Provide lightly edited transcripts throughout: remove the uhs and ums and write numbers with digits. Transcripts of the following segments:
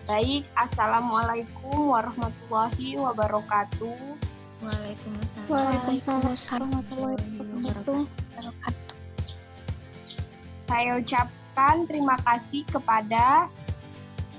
Baik, Assalamualaikum warahmatullahi wabarakatuh. Waalaikumsalam warahmatullahi wabarakatuh. Saya ucapkan terima kasih kepada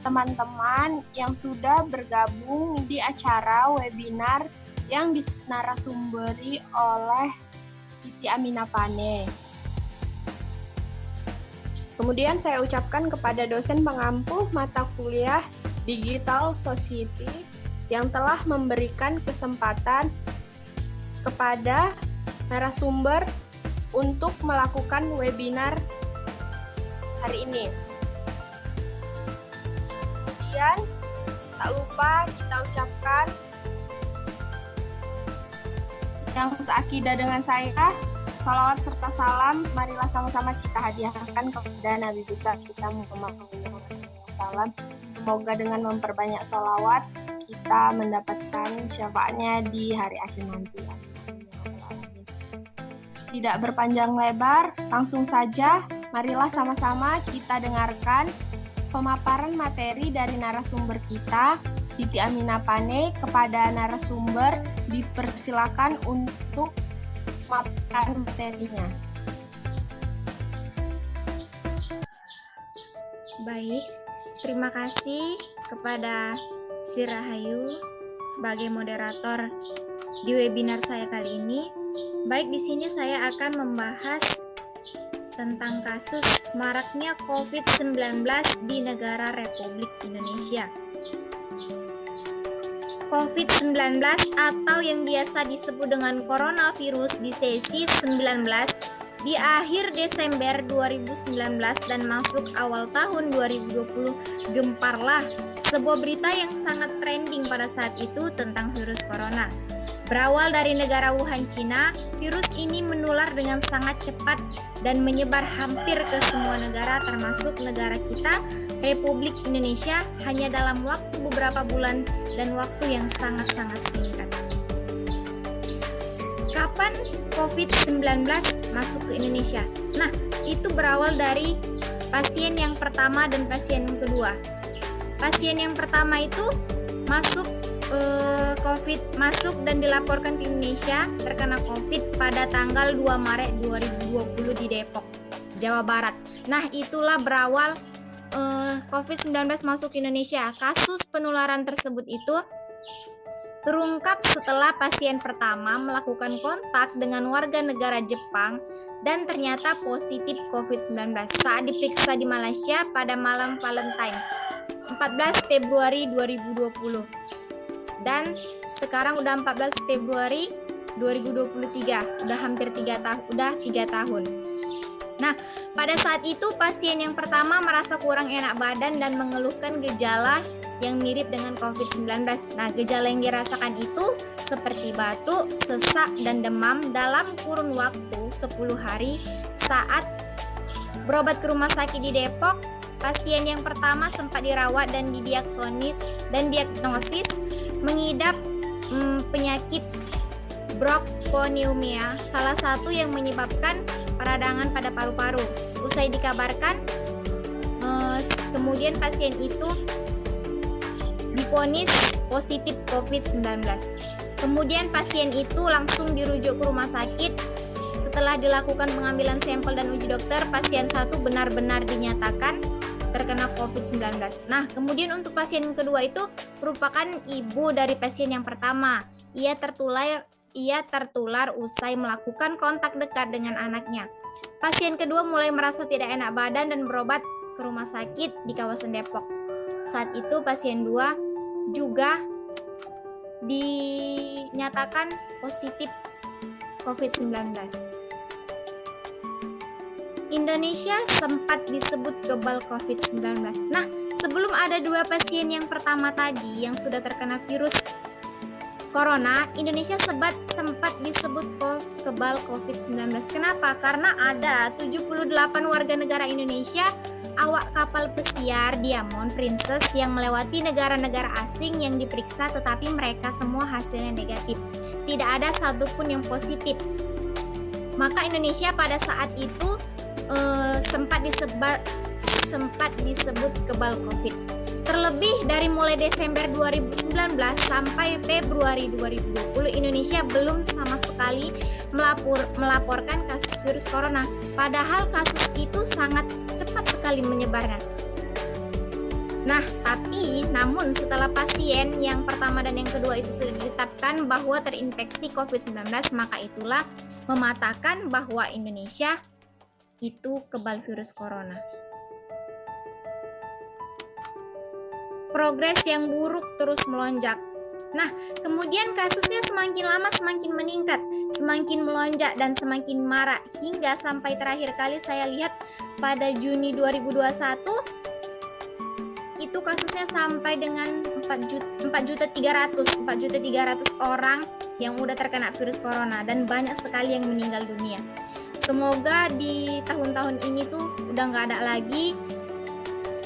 teman-teman yang sudah bergabung di acara webinar yang dinarasumberi oleh Siti Aminah Pane. Kemudian saya ucapkan kepada dosen pengampu mata kuliah Digital Society yang telah memberikan kesempatan kepada narasumber untuk melakukan webinar hari ini. Kemudian tak lupa kita ucapkan yang seakidah dengan saya, salawat serta salam, marilah sama-sama kita hadiahkan kepada Nabi besar kita Muhammad SAW. Semoga dengan memperbanyak salawat, kita mendapatkan syafaatnya di hari akhir nanti. Tidak berpanjang lebar, langsung saja, marilah sama-sama kita dengarkan pemaparan materi dari narasumber kita, Siti Aminah Pane. Kepada narasumber, dipersilakan untuk memaparkan materinya. Baik, terima kasih kepada Si Rahayu sebagai moderator di webinar saya kali ini. Baik, di sini saya akan membahas tentang kasus maraknya COVID-19 di negara Republik Indonesia. COVID-19 atau yang biasa disebut dengan coronavirus disease 19 di akhir Desember 2019 dan masuk awal tahun 2020 gemparlah sebuah berita yang sangat trending pada saat itu tentang virus corona. Berawal dari negara Wuhan, Cina, virus ini menular dengan sangat cepat dan menyebar hampir ke semua negara termasuk negara kita, Republik Indonesia, hanya dalam waktu beberapa bulan dan waktu yang sangat-sangat singkat. Kapan COVID-19 masuk ke Indonesia? Nah, itu berawal dari pasien yang pertama dan pasien yang kedua. Pasien yang pertama itu masuk dan dilaporkan ke Indonesia terkena COVID pada tanggal 2 Maret 2020 di Depok, Jawa Barat. Nah, itulah berawal COVID-19 masuk ke Indonesia. Kasus penularan tersebut itu terungkap setelah pasien pertama melakukan kontak dengan warga negara Jepang dan ternyata positif COVID-19 saat diperiksa di Malaysia pada malam Valentine 14 Februari 2020. Dan sekarang udah 14 Februari 2023, udah hampir 3 tahun. Nah, pada saat itu pasien yang pertama merasa kurang enak badan dan mengeluhkan gejala yang mirip dengan COVID-19. Nah, gejala yang dirasakan itu seperti batuk, sesak, dan demam dalam kurun waktu 10 hari. Saat berobat ke rumah sakit di Depok, pasien yang pertama sempat dirawat dan diagnosis mengidap penyakit bronchopneumonia, salah satu yang menyebabkan peradangan pada paru-paru. Usai dikabarkan, kemudian pasien itu divonis positif COVID-19. Kemudian pasien itu langsung dirujuk ke rumah sakit. Setelah dilakukan pengambilan sampel dan uji dokter, pasien satu benar-benar dinyatakan terkena COVID-19. Nah, kemudian untuk pasien yang kedua itu merupakan ibu dari pasien yang pertama. Ia tertular usai melakukan kontak dekat dengan anaknya. Pasien kedua mulai merasa tidak enak badan dan berobat ke rumah sakit di kawasan Depok. Saat itu pasien 2 juga dinyatakan positif COVID-19. Indonesia sempat disebut kebal COVID-19. Nah, sebelum ada 2 pasien yang pertama tadi yang sudah terkena virus corona, Indonesia sempat disebut kebal COVID-19. Kenapa? Karena ada 78 warga negara Indonesia awak kapal pesiar Diamond Princess yang melewati negara-negara asing yang diperiksa, tetapi mereka semua hasilnya negatif. Tidak ada satupun yang positif. Maka Indonesia pada saat itu sempat disebut kebal COVID. Terlebih dari mulai Desember 2019 sampai Februari 2020, Indonesia belum sama sekali melaporkan kasus virus corona. Padahal kasus itu sangat cepat sekali menyebarnya. Nah, namun setelah pasien yang pertama dan yang kedua itu sudah ditetapkan bahwa terinfeksi COVID-19, maka itulah mematakan bahwa Indonesia itu kebal virus corona. Progres yang buruk terus melonjak. Nah, kemudian kasusnya semakin lama semakin meningkat, semakin melonjak dan semakin marak hingga sampai terakhir kali saya lihat pada Juni 2021 itu kasusnya sampai dengan 4.300.000 orang yang udah terkena virus corona dan banyak sekali yang meninggal dunia. Semoga di tahun-tahun ini tuh udah nggak ada lagi,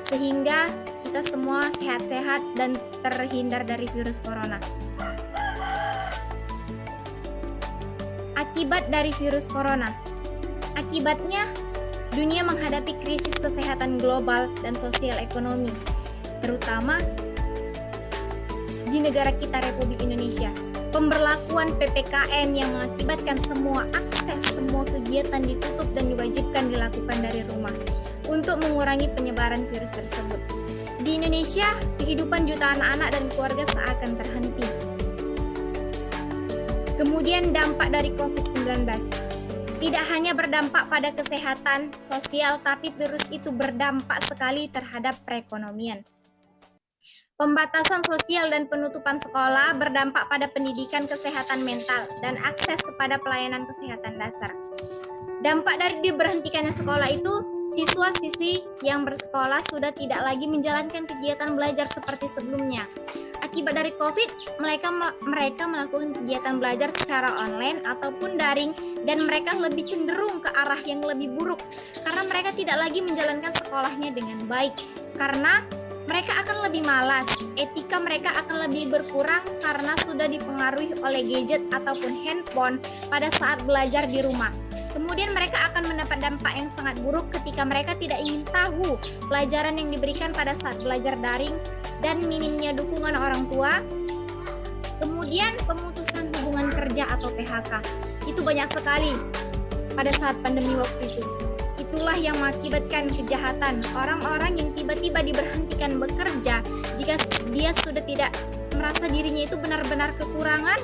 sehingga kita semua sehat-sehat dan terhindar dari virus corona. Akibat dari virus corona. Akibatnya, dunia menghadapi krisis kesehatan global dan sosial ekonomi, terutama di negara kita Republik Indonesia. Pemberlakuan PPKM yang mengakibatkan semua akses, semua kegiatan ditutup dan diwajibkan dilakukan dari rumah untuk mengurangi penyebaran virus tersebut. Di Indonesia, kehidupan jutaan anak dan keluarga seakan terhenti. Kemudian dampak dari COVID-19. Tidak hanya berdampak pada kesehatan sosial, tapi virus itu berdampak sekali terhadap perekonomian. Pembatasan sosial dan penutupan sekolah berdampak pada pendidikan kesehatan mental dan akses kepada pelayanan kesehatan dasar. Dampak dari diberhentikannya sekolah itu, siswa-siswi yang bersekolah sudah tidak lagi menjalankan kegiatan belajar seperti sebelumnya. Akibat dari COVID, mereka melakukan kegiatan belajar secara online ataupun daring, dan mereka lebih cenderung ke arah yang lebih buruk karena mereka tidak lagi menjalankan sekolahnya dengan baik. Karena mereka akan lebih malas, etika mereka akan lebih berkurang karena sudah dipengaruhi oleh gadget ataupun handphone pada saat belajar di rumah. Kemudian mereka akan mendapat dampak yang sangat buruk ketika mereka tidak ingin tahu pelajaran yang diberikan pada saat belajar daring dan minimnya dukungan orang tua. Kemudian pemutusan hubungan kerja atau PHK. Itu banyak sekali pada saat pandemi waktu itu. Itulah yang mengakibatkan kejahatan. Orang-orang yang tiba-tiba diberhentikan bekerja jika dia sudah tidak merasa dirinya itu benar-benar kekurangan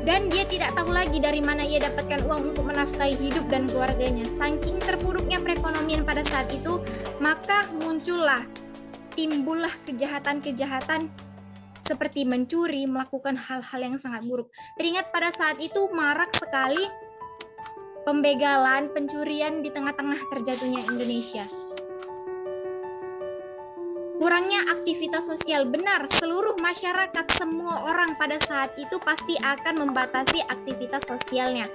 dan dia tidak tahu lagi dari mana ia dapatkan uang untuk menafkahi hidup dan keluarganya. Saking terpuruknya perekonomian pada saat itu, maka timbullah kejahatan-kejahatan seperti mencuri, melakukan hal-hal yang sangat buruk. Teringat pada saat itu marak sekali pembegalan, pencurian di tengah-tengah terjatuhnya Indonesia. Kurangnya aktivitas sosial. Benar, seluruh masyarakat, semua orang pada saat itu pasti akan membatasi aktivitas sosialnya.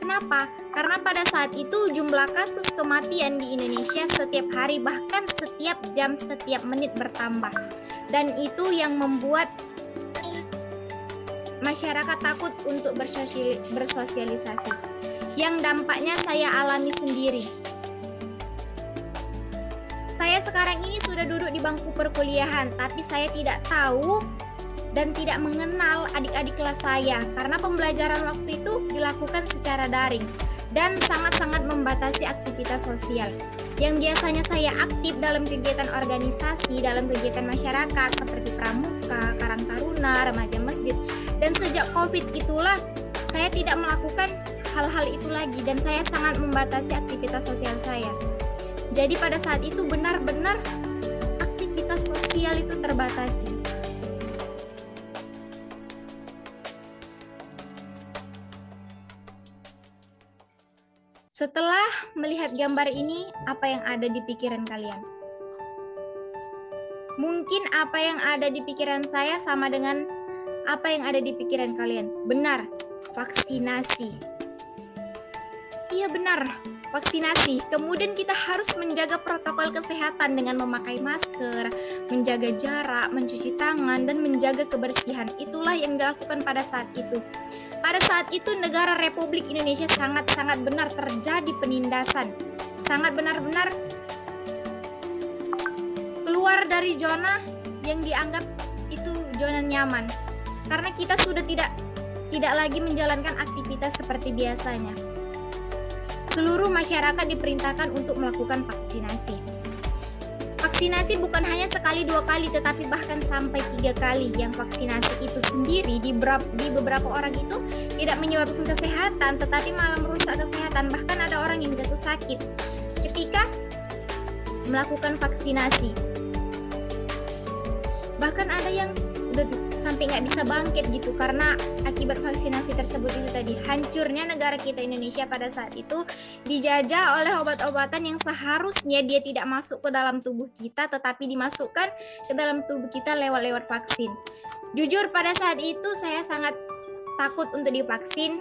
Kenapa? Karena pada saat itu jumlah kasus kematian di Indonesia setiap hari, bahkan setiap jam, setiap menit bertambah. Dan itu yang membuat masyarakat takut untuk bersosialisasi. Yang dampaknya saya alami sendiri. Saya sekarang ini sudah duduk di bangku perkuliahan, tapi saya tidak tahu dan tidak mengenal adik-adik kelas saya karena pembelajaran waktu itu dilakukan secara daring dan sangat-sangat membatasi aktivitas sosial. Yang biasanya saya aktif dalam kegiatan organisasi, dalam kegiatan masyarakat seperti pramuka, karang taruna, remaja masjid. Dan sejak COVID itulah saya tidak melakukan hal-hal itu lagi dan saya sangat membatasi aktivitas sosial saya. Jadi pada saat itu benar-benar aktivitas sosial itu terbatasi. Setelah melihat gambar ini, apa yang ada di pikiran kalian? Mungkin apa yang ada di pikiran saya sama dengan apa yang ada di pikiran kalian. Benar, vaksinasi. Iya benar, vaksinasi. Kemudian kita harus menjaga protokol kesehatan dengan memakai masker, menjaga jarak, mencuci tangan, dan menjaga kebersihan. Itulah yang dilakukan pada saat itu. Pada saat itu negara Republik Indonesia sangat-sangat benar terjadi penindasan. Sangat benar-benar keluar keluar dari zona yang dianggap itu zona nyaman. Karena kita sudah tidak lagi menjalankan aktivitas seperti biasanya. Seluruh masyarakat diperintahkan untuk melakukan vaksinasi. Vaksinasi bukan hanya sekali, 2 kali, tetapi bahkan sampai 3 kali. Yang vaksinasi itu sendiri di beberapa orang itu tidak menyebabkan kesehatan, tetapi malah merusak kesehatan. Bahkan ada orang yang jatuh sakit ketika melakukan vaksinasi. Bahkan ada yang udah sampai nggak bisa bangkit gitu karena akibat vaksinasi tersebut. Itu tadi hancurnya negara kita Indonesia pada saat itu dijajah oleh obat-obatan yang seharusnya dia tidak masuk ke dalam tubuh kita, tetapi dimasukkan ke dalam tubuh kita lewat vaksin. Jujur pada saat itu saya sangat takut untuk divaksin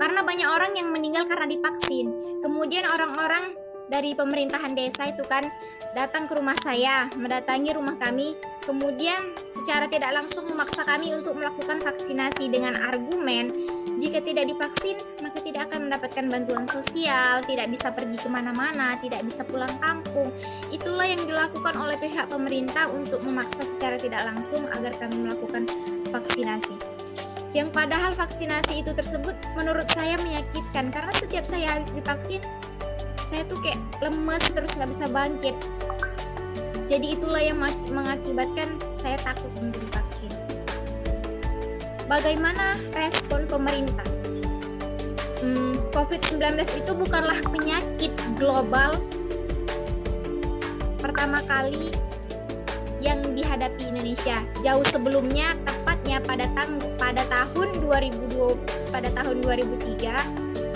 karena banyak orang yang meninggal karena divaksin. Kemudian orang-orang dari pemerintahan desa itu kan datang ke rumah saya, mendatangi rumah kami, kemudian secara tidak langsung memaksa kami untuk melakukan vaksinasi dengan argumen jika tidak divaksin maka tidak akan mendapatkan bantuan sosial, tidak bisa pergi kemana-mana, tidak bisa pulang kampung. Itulah yang dilakukan oleh pihak pemerintah untuk memaksa secara tidak langsung agar kami melakukan vaksinasi. Yang padahal vaksinasi itu tersebut menurut saya menyakitkan karena setiap saya habis divaksin saya tuh kayak lemes terus nggak bisa bangkit. Jadi itulah yang mengakibatkan saya takut untuk divaksin. Bagaimana respon pemerintah? COVID-19 itu bukanlah penyakit global pertama kali yang dihadapi Indonesia. Jauh sebelumnya, tepatnya pada tahun 2003,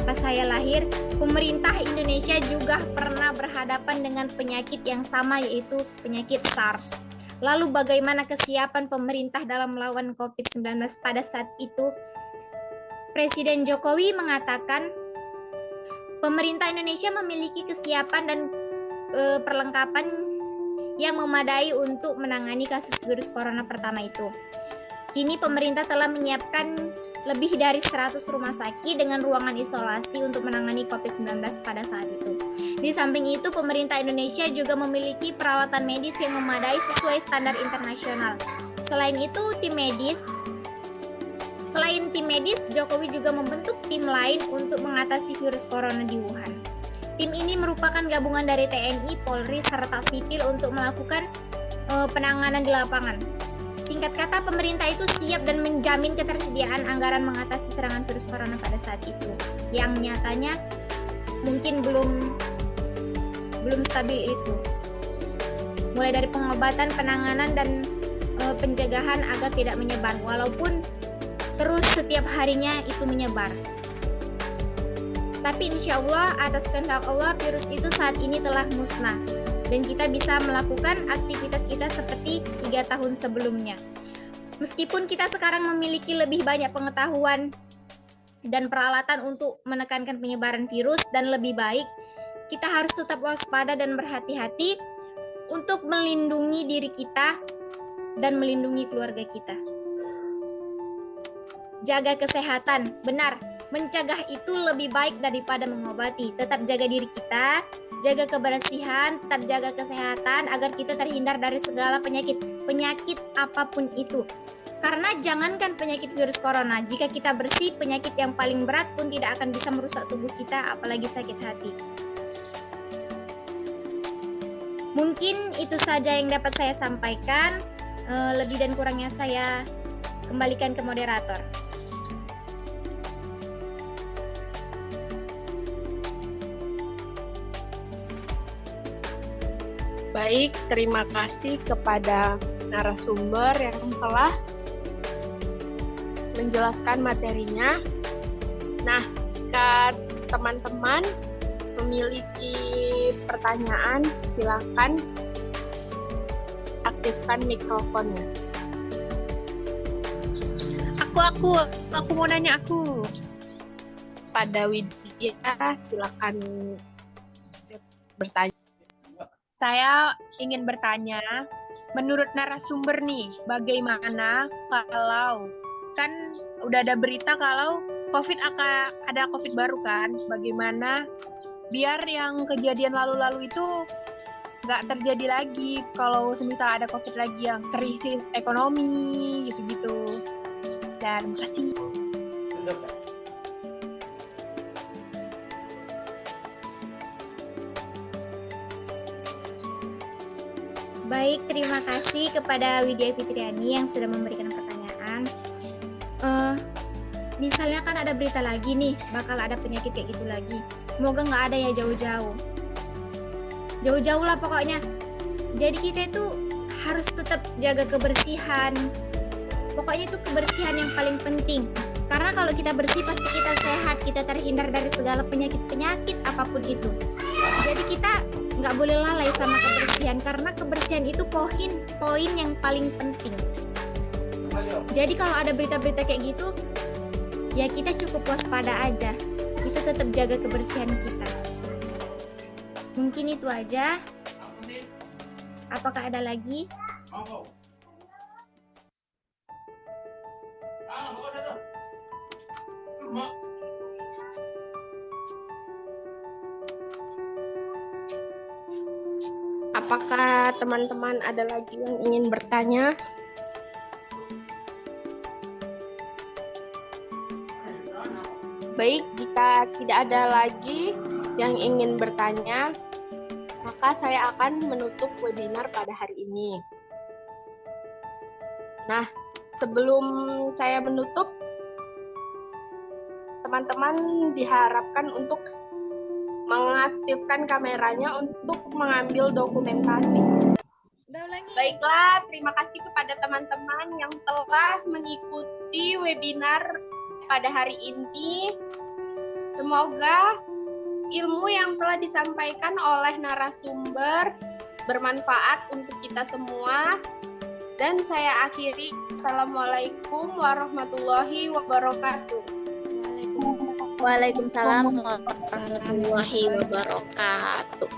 pas saya lahir, pemerintah Indonesia juga pernah berhadapan dengan penyakit yang sama, yaitu penyakit SARS. Lalu bagaimana kesiapan pemerintah dalam melawan COVID-19 pada saat itu? Presiden Jokowi mengatakan pemerintah Indonesia memiliki kesiapan dan perlengkapan yang memadai untuk menangani kasus virus corona pertama itu. Kini pemerintah telah menyiapkan lebih dari 100 rumah sakit dengan ruangan isolasi untuk menangani COVID-19 pada saat itu. Di samping itu, pemerintah Indonesia juga memiliki peralatan medis yang memadai sesuai standar internasional. Selain tim medis, Jokowi juga membentuk tim lain untuk mengatasi virus corona di Wuhan. Tim ini merupakan gabungan dari TNI, Polri, serta sipil untuk melakukan penanganan di lapangan. Singkat kata, pemerintah itu siap dan menjamin ketersediaan anggaran mengatasi serangan virus corona pada saat itu, yang nyatanya mungkin belum stabil itu. Mulai dari pengobatan, penanganan, dan pencegahan agar tidak menyebar, walaupun terus setiap harinya itu menyebar. Tapi insya Allah atas kehendak Allah virus itu saat ini telah musnah dan kita bisa melakukan aktivitas kita seperti 3 tahun sebelumnya. Meskipun kita sekarang memiliki lebih banyak pengetahuan dan peralatan untuk menekankan penyebaran virus dan lebih baik, kita harus tetap waspada dan berhati-hati untuk melindungi diri kita dan melindungi keluarga kita. Jaga kesehatan, benar. Mencegah itu lebih baik daripada mengobati. Tetap jaga diri kita, jaga kebersihan, tetap jaga kesehatan agar kita terhindar dari segala penyakit apapun itu. Karena jangankan penyakit virus corona, jika kita bersih, penyakit yang paling berat pun tidak akan bisa merusak tubuh kita, apalagi sakit hati. Mungkin itu saja yang dapat saya sampaikan. Lebih dan kurangnya saya kembalikan ke moderator. Baik, terima kasih kepada narasumber yang telah menjelaskan materinya. Nah, jika teman-teman memiliki pertanyaan, silakan aktifkan mikrofonnya. Aku mau nanya aku. Pada Widya, silakan bertanya. Saya ingin bertanya, menurut narasumber nih, bagaimana kalau kan udah ada berita kalau ada COVID baru kan? Bagaimana biar yang kejadian lalu-lalu itu nggak terjadi lagi kalau semisal ada COVID lagi yang krisis ekonomi gitu-gitu. Dan makasih. Baik, terima kasih kepada Widya Fitriani yang sudah memberikan pertanyaan. Misalnya kan ada berita lagi nih, bakal ada penyakit kayak gitu lagi. Semoga nggak ada ya jauh-jauh. Jauh-jauh lah pokoknya. Jadi kita itu harus tetap jaga kebersihan. Pokoknya itu kebersihan yang paling penting. Karena kalau kita bersih pasti kita sehat, kita terhindar dari segala penyakit-penyakit apapun itu. Jadi kita nggak boleh lalai sama kebersihan, karena kebersihan itu poin yang paling penting. Jadi kalau ada berita-berita kayak gitu, ya kita cukup waspada aja. Kita tetap jaga kebersihan kita. Mungkin itu aja. Apakah ada lagi? Apakah teman-teman ada lagi yang ingin bertanya? Baik, jika tidak ada lagi yang ingin bertanya, maka saya akan menutup webinar pada hari ini. Nah, sebelum saya menutup, teman-teman diharapkan untuk mengaktifkan kameranya untuk mengambil dokumentasi. Baiklah, terima kasih kepada teman-teman yang telah mengikuti webinar pada hari ini. Semoga ilmu yang telah disampaikan oleh narasumber bermanfaat untuk kita semua. Dan saya akhiri. Assalamualaikum warahmatullahi wabarakatuh. Waalaikumsalam warahmatullahi wabarakatuh.